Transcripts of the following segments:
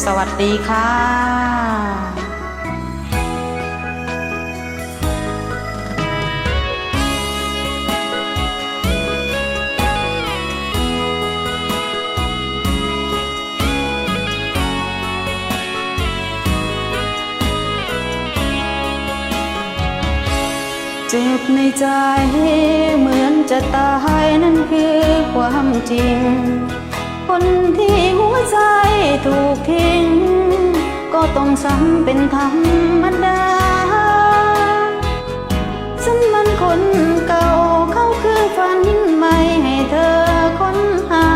สวัสดีค่ะเจ็บในใจเหมือนจะตายนั่นคือความจริงคนที่หัวใจถูกทิ้งก็ต้องซ้ำเป็นธรรมดาฉันมันคนเก่าเขาคือฝันใหม่ให้เธอค้นหา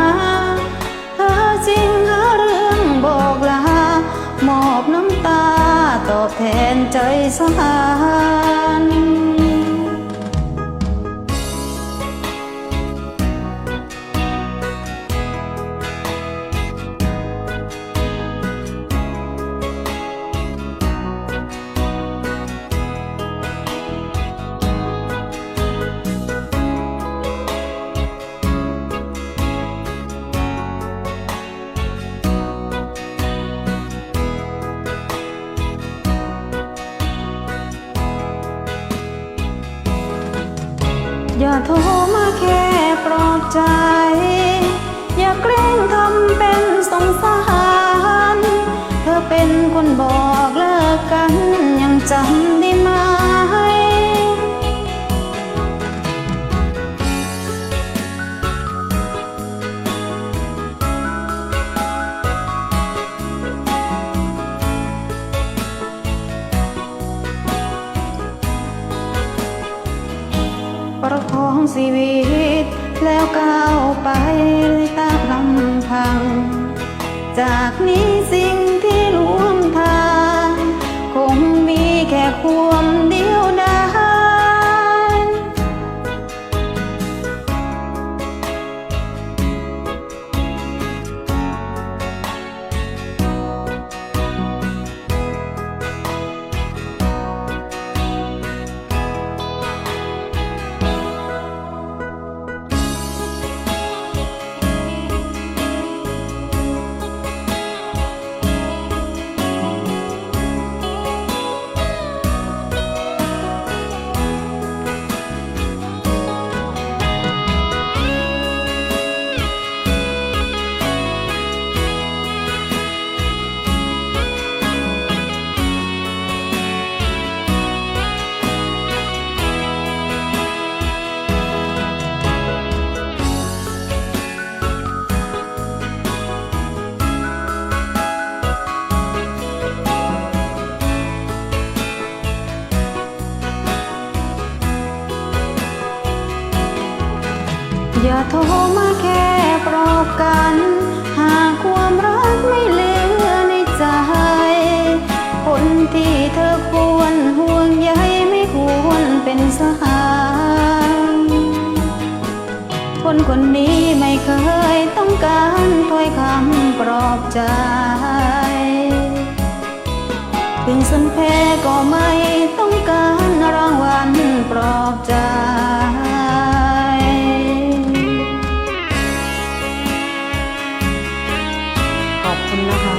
หาจริงหาเรื่องบอกลามอบน้ำตาตอบแทนใจสาน อย่าโทรมาแค่ปลอบใจอย่าเกรงทำเป็นสงสารเธอเป็นคนบอกเลิกกันยังจำได้ไหมประคองชีวิตแล้วก้าวไปตามลำพังจากนี้สิ่งที่ร่วมทางคงมีแค่ความเดียวดายอย่าโทรมาแค่ปลอบกันหากความรักไม่เหลือในใจคนที่เธอควรห่วงใยไม่ควรเป็นสหายคนคนนี้ไม่เคยต้องการถ้อยคำปลอบใจถึงฉันแพ้ก็ไม่ต้องการรางวัลปลอบใจขอบคุณนะคะ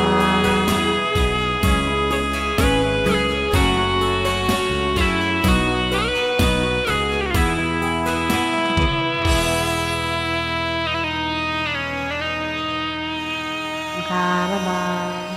ค่ะบ๊ายบาย